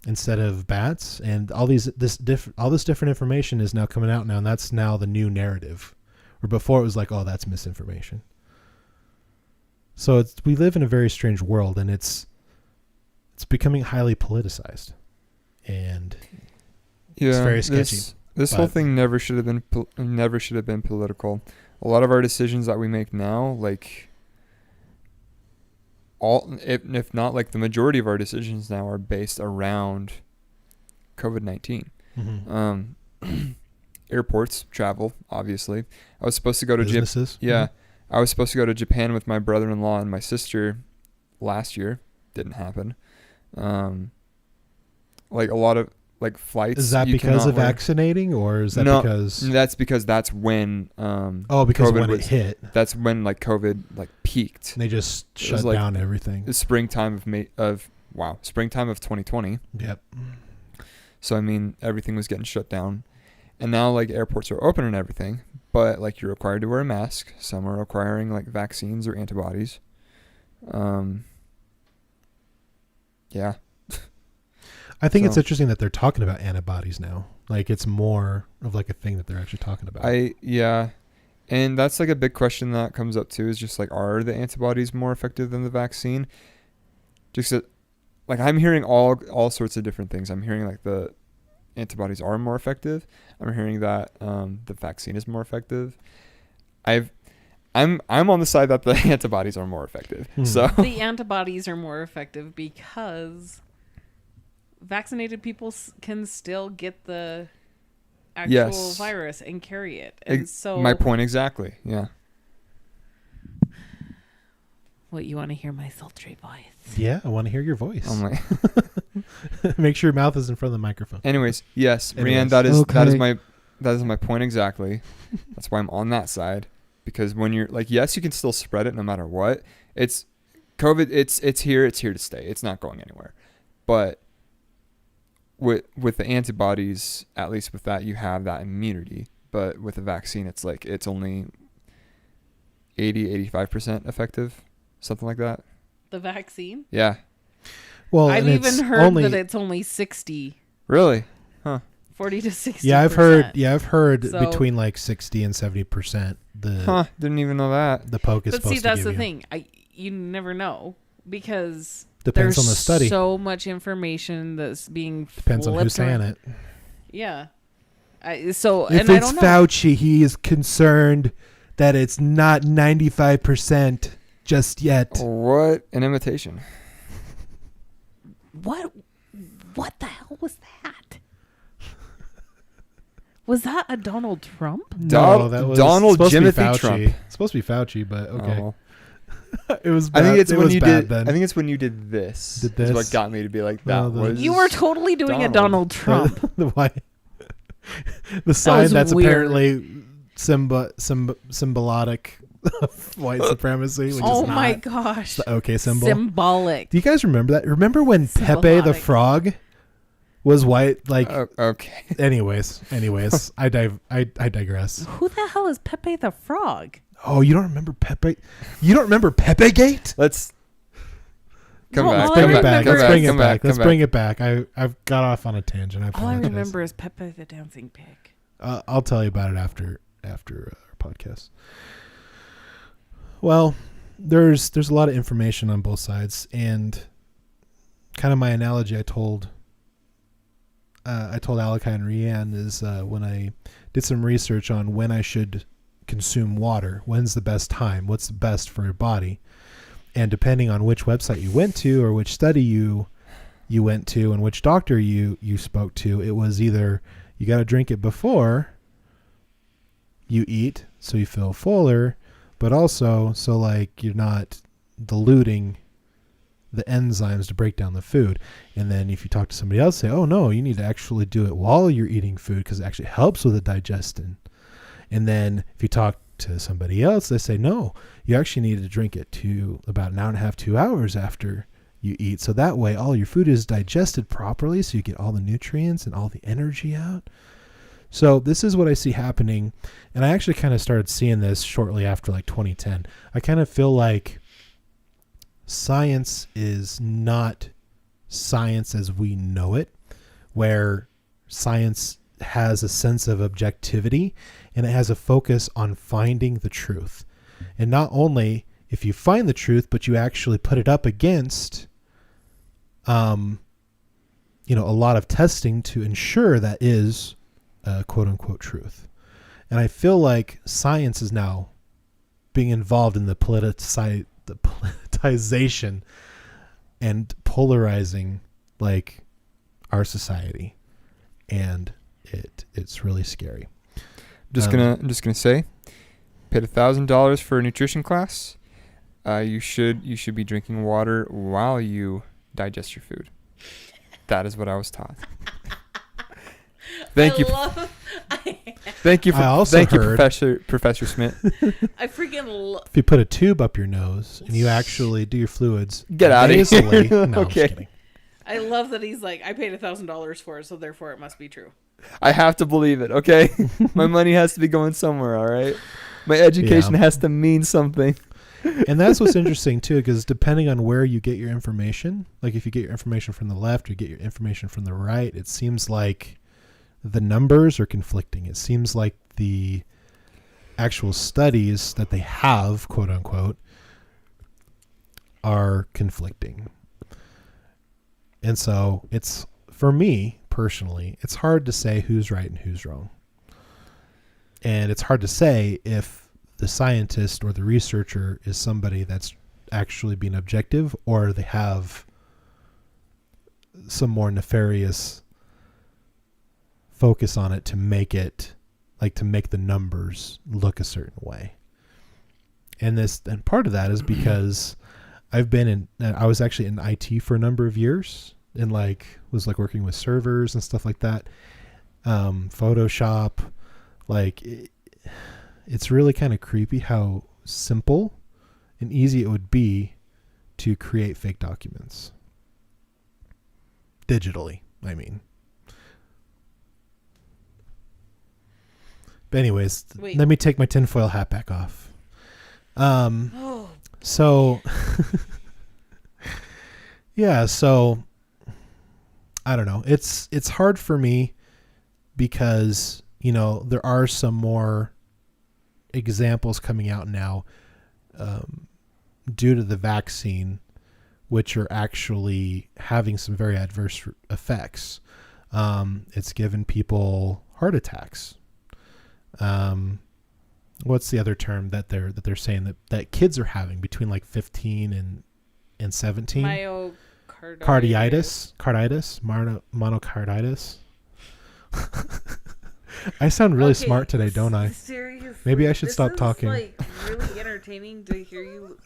Speaker 1: instead of bats, and all this different information is now coming out now, and that's now the new narrative. Where before it was like, oh, that's misinformation. So we live in a very strange world, and it's becoming highly politicized, and it's very sketchy.
Speaker 3: This whole thing never should have been political. A lot of our decisions that we make now, like if not like the majority of our decisions now, are based around COVID-19.
Speaker 1: Mm-hmm.
Speaker 3: Airports, travel, obviously. I was supposed to go to
Speaker 1: businesses.
Speaker 3: Yeah. I was supposed to go to Japan with my brother-in-law and my sister last year. Didn't happen. Like a lot of like flights.
Speaker 1: Is that because of vaccinating, or is that because?
Speaker 3: That's because that's when.
Speaker 1: Because
Speaker 3: COVID
Speaker 1: when it hit,
Speaker 3: that's when like COVID like peaked.
Speaker 1: And they just shut down everything.
Speaker 3: The springtime of 2020.
Speaker 1: Yep.
Speaker 3: So I mean, everything was getting shut down, and now like airports are open and everything, but like you're required to wear a mask. Some are requiring like vaccines or antibodies. Yeah.
Speaker 1: I think it's interesting that they're talking about antibodies now. Like it's more of like a thing that they're actually talking about.
Speaker 3: And that's like a big question that comes up too, is just like, are the antibodies more effective than the vaccine? Just that, like I'm hearing all sorts of different things. I'm hearing like the antibodies are more effective. I'm hearing that the vaccine is more effective. I'm on the side that the antibodies are more effective. So
Speaker 2: the antibodies are more effective because vaccinated people can still get the actual virus and carry it. And so
Speaker 3: my point exactly. Yeah.
Speaker 2: What, you want to hear my sultry voice?
Speaker 1: Yeah, I want to hear your voice.
Speaker 3: Oh my.
Speaker 1: Make sure your mouth is in front of the microphone.
Speaker 3: Yes, Rianne, that is my point exactly. That's why I'm on that side. Because when you're like, yes, you can still spread it no matter what. It's COVID. It's here to stay. It's not going anywhere. But with the antibodies, at least with that, you have that immunity. But with the vaccine, it's like it's only 85% effective, something like that.
Speaker 2: The vaccine?
Speaker 3: Yeah.
Speaker 1: Well,
Speaker 2: I've even heard that it's only 60.
Speaker 3: Really? Huh.
Speaker 2: 40 to 60.
Speaker 1: Yeah, I've heard so, between like 60 and 70%.
Speaker 3: Didn't even know that.
Speaker 1: The poke is supposed to give you.
Speaker 2: But see, that's the thing. You never know because
Speaker 1: depends on the study.
Speaker 2: So much information that's being
Speaker 1: depends on who's saying it.
Speaker 2: Yeah.
Speaker 1: If it's Fauci, he is concerned that it's not 95% just yet.
Speaker 3: What an imitation.
Speaker 2: What the hell was that? Was that a Donald Trump?
Speaker 1: No, that was
Speaker 3: Donald
Speaker 1: Jimothy
Speaker 3: Trump.
Speaker 1: It's supposed to be Fauci, but okay.
Speaker 3: Oh.
Speaker 1: It was bad.
Speaker 3: I think it's
Speaker 1: when
Speaker 3: you did this.
Speaker 1: Did this?
Speaker 3: Is what got me to be like, that was
Speaker 2: you were totally doing a Donald Trump.
Speaker 1: The sign that's apparently symbolic of white supremacy. Which is
Speaker 2: my gosh.
Speaker 1: It's the OK symbol.
Speaker 2: Symbolic.
Speaker 1: Do you guys remember that? Remember when Pepe the Frog was white? Like,
Speaker 3: okay.
Speaker 1: Anyways, I digress.
Speaker 2: Who the hell is Pepe the Frog?
Speaker 1: Oh, you don't remember Pepe? You don't remember Pepe Gate?
Speaker 3: Let's
Speaker 1: bring it back. I've got off on a tangent. I apologize.
Speaker 2: All I remember is Pepe the Dancing Pig.
Speaker 1: I'll tell you about it after our podcast. Well, there's a lot of information on both sides, and kind of my analogy I told Alakai and Rianne is when I did some research on when I should consume water. When's the best time? What's the best for your body? And depending on which website you went to or which study you went to and which doctor you spoke to, it was either you got to drink it before you eat so you feel fuller, but also so like you're not diluting the enzymes to break down the food. And then if you talk to somebody else, say, oh no, you need to actually do it while you're eating food because it actually helps with the digestion. And then if you talk to somebody else, they say, no, you actually need to drink it to about an hour and a half, 2 hours after you eat. So that way all your food is digested properly so you get all the nutrients and all the energy out. So this is what I see happening. And I actually kind of started seeing this shortly after like 2010. I kind of feel like science is not science as we know it, where science has a sense of objectivity and it has a focus on finding the truth. And not only if you find the truth, but you actually put it up against, a lot of testing to ensure that is quote unquote truth. And I feel like science is now being involved in the politicization and polarizing like our society, and it's really scary.
Speaker 3: I'm just gonna say, paid $1,000 for a nutrition class. You should be drinking water while you digest your food. That is what I was taught. Thank you. Thank you, Professor Smith.
Speaker 2: I freaking
Speaker 1: if you put a tube up your nose and you actually do your fluids,
Speaker 3: get out of here.
Speaker 1: No,
Speaker 3: Okay.
Speaker 1: I'm just kidding.
Speaker 2: I love that he's like, I paid $1,000 for it, so therefore it must be true.
Speaker 3: I have to believe it. Okay, my money has to be going somewhere. All right, my education has to mean something.
Speaker 1: And that's what's interesting too, because depending on where you get your information, like if you get your information from the left or you get your information from the right, it seems like the numbers are conflicting. It seems like the actual studies that they have, quote unquote, are conflicting. And so it's, for me personally, it's hard to say who's right and who's wrong. And it's hard to say if the scientist or the researcher is somebody that's actually being objective, or they have some more nefarious focus on it to make the numbers look a certain way. And part of that is because I was actually in IT for a number of years and was working with servers and stuff like that. Photoshop, it's really kind of creepy how simple and easy it would be to create fake documents. Digitally, I mean. But anyways, let me take my tinfoil hat back off. So, yeah, so I don't know. It's hard for me because, there are some more examples coming out now due to the vaccine, which are actually having some very adverse effects. It's given people heart attacks. What's the other term that they're saying that kids are having between 15 and 17? Myocarditis. Monocarditis. I sound really smart today, don't I?
Speaker 2: Seriously,
Speaker 1: maybe I should stop talking.
Speaker 2: Really entertaining to hear you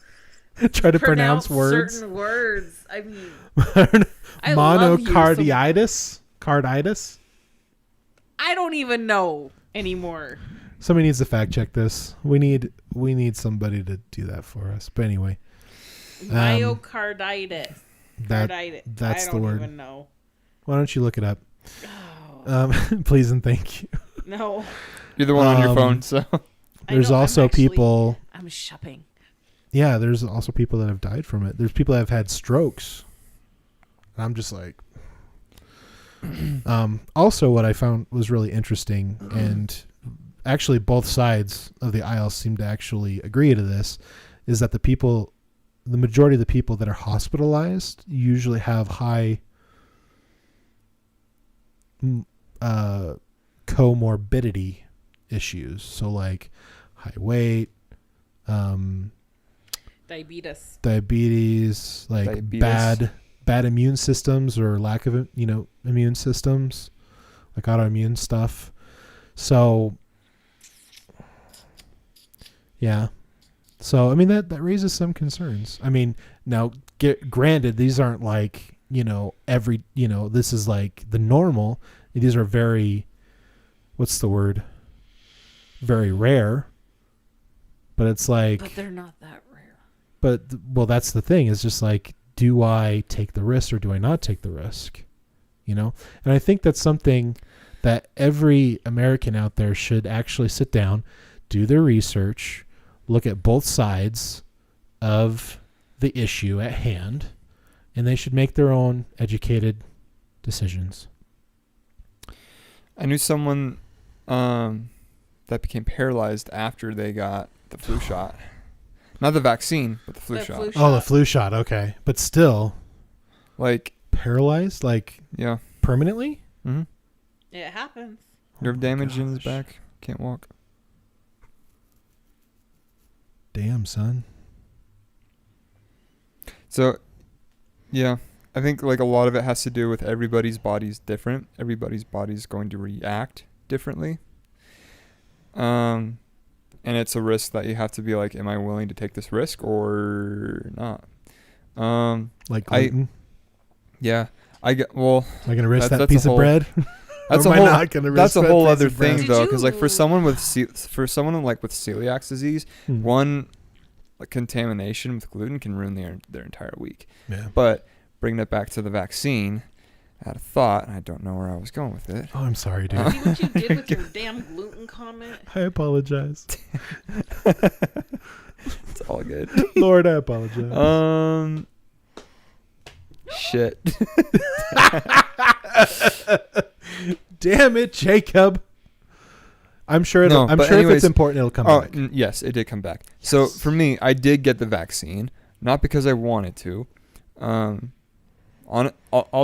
Speaker 1: try to pronounce words.
Speaker 2: Certain words. I mean,
Speaker 1: monocarditis. Carditis.
Speaker 2: I don't even know anymore.
Speaker 1: Somebody needs to fact check this. We need somebody to do that for us. But anyway,
Speaker 2: myocarditis.
Speaker 1: That's the word.
Speaker 2: I don't even know.
Speaker 1: Why don't you look it up?
Speaker 2: Oh.
Speaker 1: Please and thank you.
Speaker 2: No.
Speaker 3: You're the one on your phone, so.
Speaker 1: There's also people.
Speaker 2: I'm shopping.
Speaker 1: Yeah, there's also people that have died from it. There's people that have had strokes. And I'm just like. Also, what I found was really interesting, and actually both sides of the aisle seem to actually agree to this, is that the majority of the people that are hospitalized usually have high comorbidity issues. So high weight,
Speaker 2: diabetes,
Speaker 1: bad immune systems or lack of immune systems, autoimmune stuff. So yeah, so I mean that raises some concerns. I mean, now granted, these aren't this is the normal. These are very, what's the word? Very rare. But it's
Speaker 2: but they're not that rare.
Speaker 1: But that's the thing. It's just do I take the risk or do I not take the risk? And I think that's something that every American out there should actually sit down, do their research, look at both sides of the issue at hand, and they should make their own educated decisions.
Speaker 3: I knew someone that became paralyzed after they got the flu shot. Not the vaccine, but the flu shot.
Speaker 1: Oh, the flu shot. Okay. But still,
Speaker 3: like,
Speaker 1: paralyzed, like,
Speaker 3: yeah,
Speaker 1: permanently?
Speaker 3: mm-hmm.
Speaker 2: It happens.
Speaker 3: Nerve damage in his back. Can't walk.
Speaker 1: Damn, son.
Speaker 3: So, yeah, I think like a lot of it has to do with everybody's body's different. Everybody's body's going to react differently. And it's a risk that you have to be like, am I willing to take this risk or not?
Speaker 1: Like gluten?
Speaker 3: Yeah. I get, well,
Speaker 1: Am I going to risk that
Speaker 3: that's
Speaker 1: piece
Speaker 3: a
Speaker 1: of
Speaker 3: whole-
Speaker 1: bread?
Speaker 3: That's
Speaker 1: Or
Speaker 3: a
Speaker 1: am I
Speaker 3: whole,
Speaker 1: not gonna risk
Speaker 3: that's a
Speaker 1: that
Speaker 3: whole
Speaker 1: piece
Speaker 3: other
Speaker 1: of bread?
Speaker 3: thing though, because like for
Speaker 2: you-
Speaker 3: someone with like with celiac disease, one like contamination with gluten can ruin their entire week.
Speaker 1: Yeah.
Speaker 3: But bringing it back to the vaccine, I had a thought, and I don't know where I was going with it.
Speaker 1: Oh, I'm sorry, dude.
Speaker 2: See what you did with your damn gluten comment?
Speaker 1: I apologize.
Speaker 3: It's all good.
Speaker 1: Lord, I apologize.
Speaker 3: Shit.
Speaker 1: Damn it, Jacob. I'm sure
Speaker 3: No,
Speaker 1: I'm
Speaker 3: but
Speaker 1: sure if
Speaker 3: anyways-
Speaker 1: it's important, it'll come
Speaker 3: Oh,
Speaker 1: back.
Speaker 3: yes, it did come back. So for me, I did get the vaccine, not because I wanted to. I'll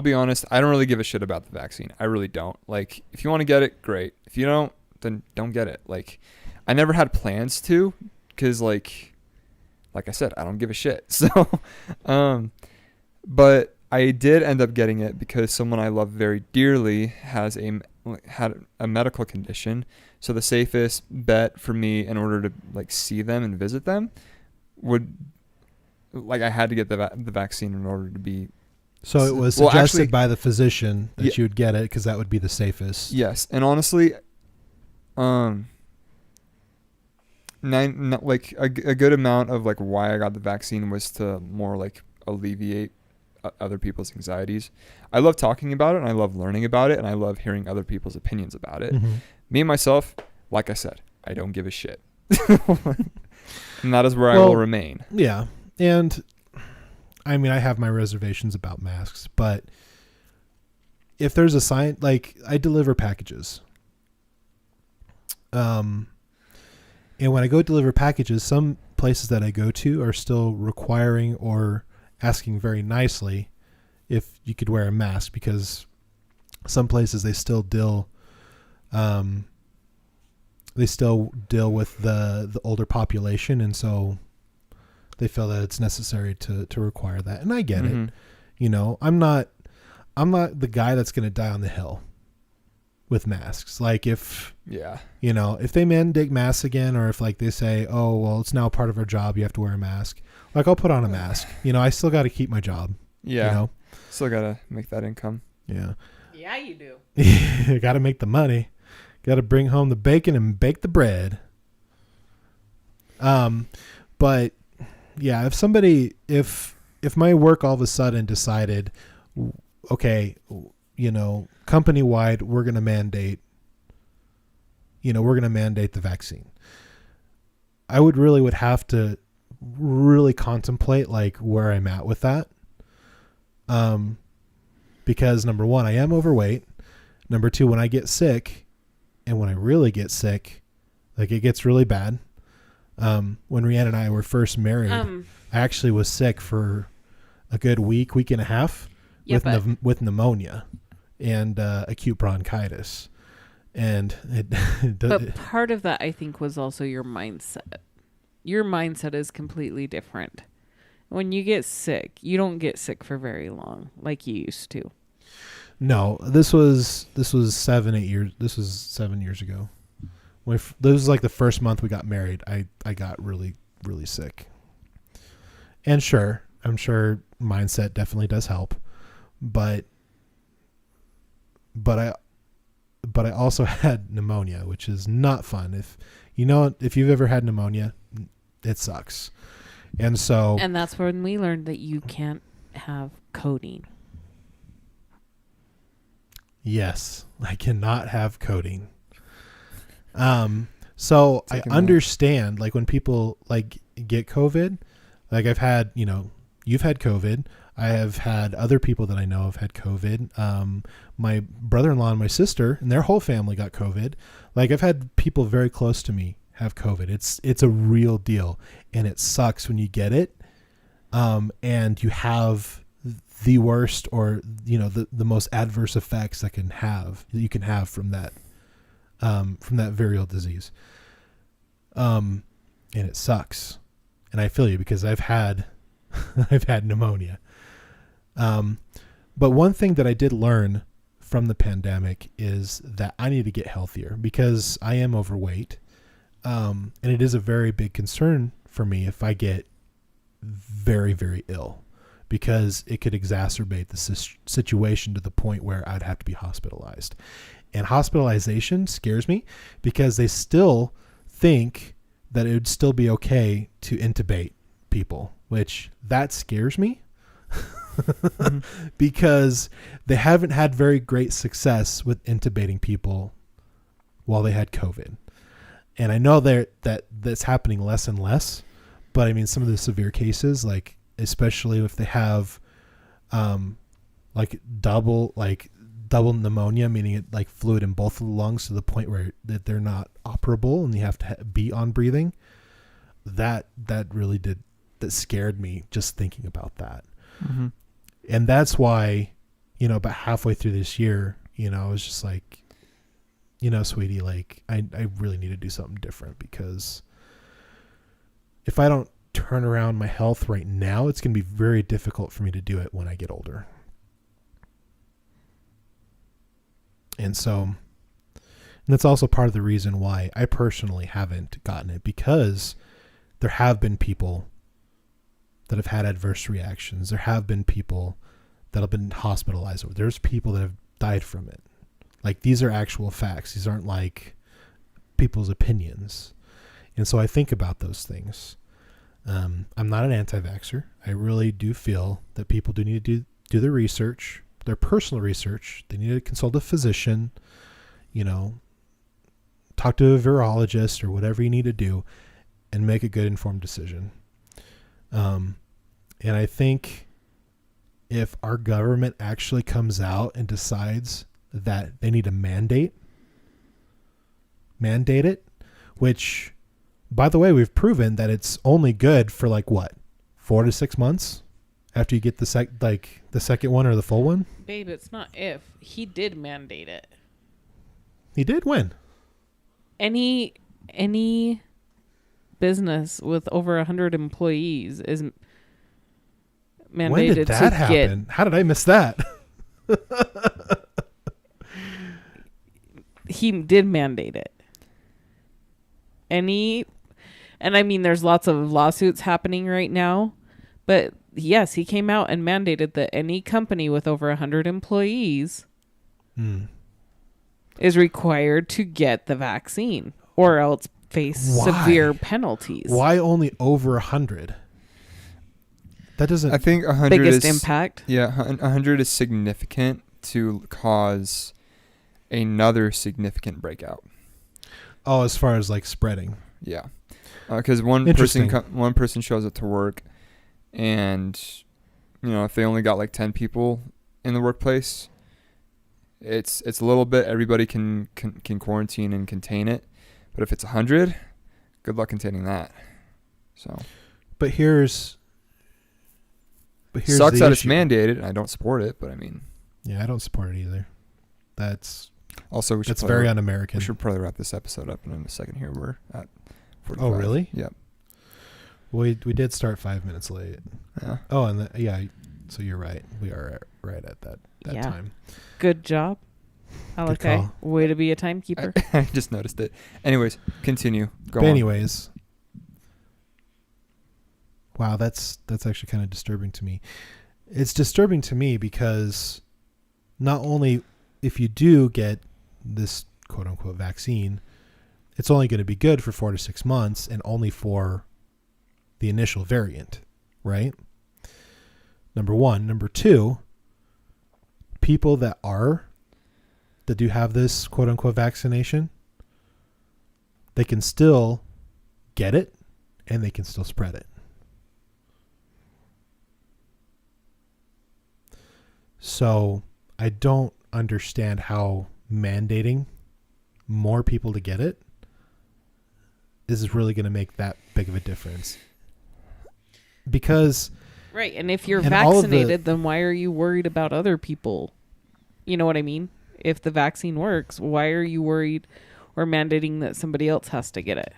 Speaker 3: be honest, I don't really give a shit about the vaccine. I really don't. Like, if you want to get it, great. If you don't, then don't get it. Like, I never had plans to, because like I said, I don't give a shit. So, but I did end up getting it because someone I love very dearly had a medical condition. So the safest bet for me in order to like see them and visit them would, like, I had to get the vaccine in order to be.
Speaker 1: So it was
Speaker 3: Well,
Speaker 1: suggested
Speaker 3: actually-
Speaker 1: by the physician that
Speaker 3: Yeah.
Speaker 1: you would get it because that would be the safest.
Speaker 3: Yes, and honestly, like a good amount of like why I got the vaccine was to more like alleviate other people's anxieties. I love talking about it, and I love learning about it, and I love hearing other people's opinions about it.
Speaker 1: Mhm.
Speaker 3: Me myself, like I said, I don't give a shit, and that is where I will remain.
Speaker 1: Yeah. And I mean, I have my reservations about masks, but if there's a sign, like I deliver packages. And when I go deliver packages, some places that I go to are still requiring or asking very nicely if you could wear a mask, because some places they still deal with the older population, and so they feel that it's necessary to require that. And I get
Speaker 3: Mhm.
Speaker 1: it. You know, I'm not the guy that's going to die on the hill with masks. Like if they mandate masks again, or if like they say, oh, well, it's now part of our job, you have to wear a mask. Like I'll put on a mask. You know, I still got to keep my job.
Speaker 3: Yeah.
Speaker 1: You know?
Speaker 3: Still gotta make that income.
Speaker 1: Yeah.
Speaker 2: Yeah, you do.
Speaker 1: You got to make the money. Got to bring home the bacon and bake the bread. But yeah, if my work all of a sudden decided, okay, you know, company wide, we're going to mandate the vaccine, I would have to really contemplate like where I'm at with that. Because number one, I am overweight. Number two, when I get sick, and when I really get sick, like it gets really bad. When Rihanna and I were first married, I actually was sick for a good week and a half with pneumonia and acute bronchitis. And
Speaker 2: But part of that, I think, was also your mindset. Your mindset is completely different. When you get sick, you don't get sick for very long like you used to.
Speaker 1: No, this was 7 years ago. This was like the first month we got married. I got really, really sick. And sure, I'm sure mindset definitely does help, but I also had pneumonia, which is not fun. If you've ever had pneumonia, it sucks. And that's
Speaker 2: when we learned that you can't have codeine.
Speaker 1: Yes, I cannot have codeine. So I understand, like when people like get COVID, like I've had, You've had COVID. I have had other people that I know have had COVID. My brother-in-law and my sister and their whole family got COVID. Like, I've had people very close to me have COVID. It's a real deal, and it sucks when you get it. And you have the worst, or the most adverse effects that you can have from that venereal disease. And it sucks. And I feel you, because I've had pneumonia. But one thing that I did learn from the pandemic is that I need to get healthier, because I am overweight. And it is a very big concern for me if I get very, very ill, because it could exacerbate the situation to the point where I'd have to be hospitalized. And hospitalization scares me, because they still think that it would still be okay to intubate people, which that scares me. Because they haven't had very great success with intubating people while they had COVID. And I know that's happening less and less, but I mean, some of the severe cases, like, especially if they have double pneumonia, meaning it like fluid in both of the lungs to the point where that they're not operable and you have to be on breathing. That really that scared me just thinking about that.
Speaker 3: Mm-hmm.
Speaker 1: And that's why, about halfway through this year, I was just like, sweetie, like, I really need to do something different, because if I don't turn around my health right now, it's going to be very difficult for me to do it when I get older. And that's also part of the reason why I personally haven't gotten it, because there have been people that have had adverse reactions. There have been people that have been hospitalized. There's people that have died from it. Like, these are actual facts. These aren't like people's opinions. And so I think about those things. I'm not an anti-vaxxer. I really do feel that people do need to do their research, their personal research. They need to consult a physician, talk to a virologist or whatever you need to do, and make a good informed decision. And I think if our government actually comes out and decides that they need to mandate it, which, by the way, we've proven that it's only good for 4 to 6 months after you get the second one or the full one.
Speaker 2: Babe, it's not if. He did mandate it.
Speaker 1: He did? When?
Speaker 2: Any business with over 100 employees is mandated.
Speaker 1: When did that happen? How did I miss that?
Speaker 2: He did mandate it. And I mean, there's lots of lawsuits happening right now, but yes, he came out and mandated that any company with over 100 employees is required to get the vaccine, or else face severe penalties.
Speaker 1: Why only over 100? That doesn't.
Speaker 3: I think 100
Speaker 2: biggest impact.
Speaker 3: Yeah, 100 is significant to cause another significant breakout.
Speaker 1: Oh, as far as spreading.
Speaker 3: Yeah, because one person shows up to work, and if they only got 10 people in the workplace, it's a little bit. Everybody can quarantine and contain it, but if it's 100, good luck containing that. So,
Speaker 1: but here's
Speaker 3: sucks that it's
Speaker 1: issue.
Speaker 3: mandated, and I don't support it. But I mean,
Speaker 1: yeah, I don't support it either. That's
Speaker 3: very
Speaker 1: un-American.
Speaker 3: We should probably wrap this episode up in a second here. We're at 45.
Speaker 1: Oh, really?
Speaker 3: Yep.
Speaker 1: We did start 5 minutes late.
Speaker 3: Yeah.
Speaker 1: Oh, and so you're right. We are right at that time.
Speaker 2: Good job.
Speaker 1: Good call.
Speaker 2: Way to be a timekeeper.
Speaker 3: I just noticed it. Anyways, continue. Go
Speaker 1: on.
Speaker 3: on.
Speaker 1: Anyways. Wow, that's actually kind of disturbing to me. It's disturbing to me because not only if you do get this quote unquote vaccine, it's only going to be good for 4 to 6 months and only for the initial variant, right? Number one. Number two, people that do have this quote unquote vaccination, they can still get it and they can still spread it. So I don't understand how mandating more people to get it is really going to make that big of a difference. Because
Speaker 2: Right, and if you're
Speaker 1: And all of the-
Speaker 2: vaccinated, then why are you worried about other people? You know what I mean? If the vaccine works, why are you worried or mandating that somebody else has to get it?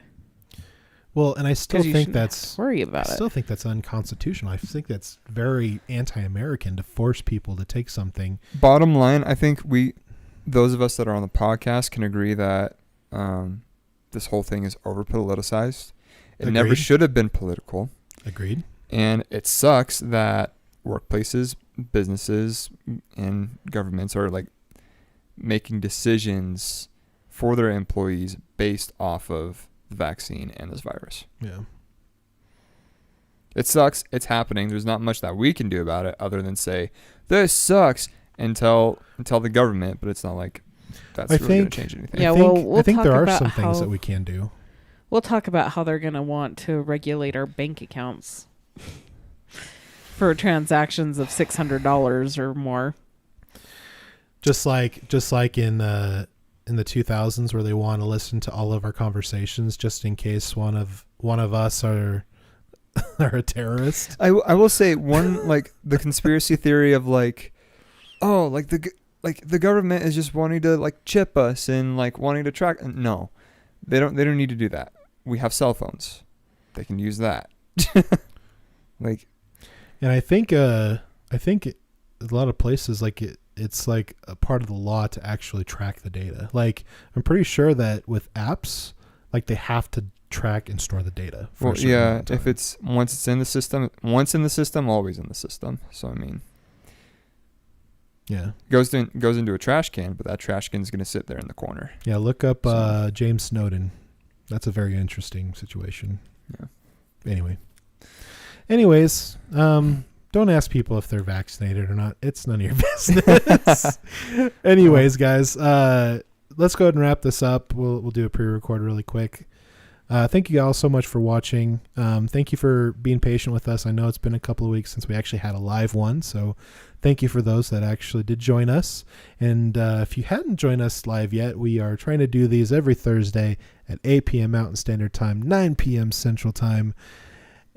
Speaker 1: well, and I still
Speaker 2: 'Cause you
Speaker 1: think
Speaker 2: shouldn't have
Speaker 1: that's
Speaker 2: to worry
Speaker 1: I
Speaker 2: about it.
Speaker 1: still think that's unconstitutional. I think that's very anti-American to force people to take something.
Speaker 3: Bottom line, I think those of us that are on the podcast can agree that this whole thing is over politicized. It never
Speaker 1: Agreed.
Speaker 3: should have been political.
Speaker 1: Agreed.
Speaker 3: And it sucks that workplaces, businesses, and governments are like making decisions for their employees based off of the vaccine and this virus.
Speaker 1: Yeah.
Speaker 3: It sucks. It's happening. There's not much that we can do about it other than say, this sucks and tell the government, but it's not like that's
Speaker 1: I
Speaker 3: really going
Speaker 1: think-
Speaker 3: to change anything.
Speaker 2: Yeah,
Speaker 1: I think,
Speaker 2: well, we'll
Speaker 1: I think
Speaker 2: talk
Speaker 1: there are
Speaker 2: about
Speaker 1: some things
Speaker 2: how-
Speaker 1: that we can do.
Speaker 2: We'll talk about how they're going to want to regulate our bank accounts for transactions of $600 or more.
Speaker 1: Just like in the 2000s where they want to listen to all of our conversations just in case one of us are a terrorist.
Speaker 3: I will say one, like the conspiracy theory of like, oh, like the government is just wanting to like chip us and like wanting to track. No, they don't need to do that. We have cell phones. They can use that. Like,
Speaker 1: And I think a lot of places like it's like a part of the law to actually track the data. Like I'm pretty sure that with apps, like they have to track and store the data. For
Speaker 3: well,
Speaker 1: a certain
Speaker 3: yeah,
Speaker 1: amount of
Speaker 3: if
Speaker 1: time.
Speaker 3: it's once in the system, always in the system. So I mean,
Speaker 1: Yeah.
Speaker 3: goes into a trash can, but that trash can is going to sit there in the corner.
Speaker 1: Yeah, look up
Speaker 3: So-
Speaker 1: James Snowden. That's a very interesting situation.
Speaker 3: Yeah.
Speaker 1: Anyways, don't ask people if they're vaccinated or not. It's none of your business. Anyways, guys, let's go ahead and wrap this up. We'll do a pre-record really quick. Thank you all so much for watching. Thank you for being patient with us. I know it's been a couple of weeks since we actually had a live one, so thank you for those that actually did join us. And if you hadn't joined us live yet, we are trying to do these every Thursday at 8 p.m. Mountain Standard Time, 9 p.m. Central Time.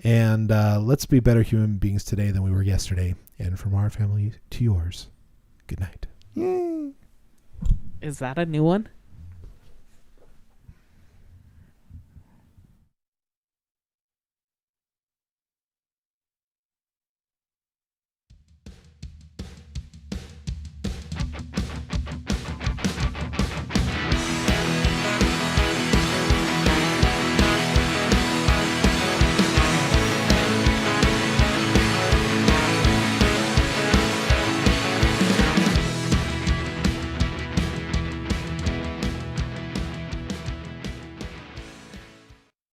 Speaker 1: And let's be better human beings today than we were yesterday. And from our family to yours, good night.
Speaker 3: Yay.
Speaker 2: Is that a new one?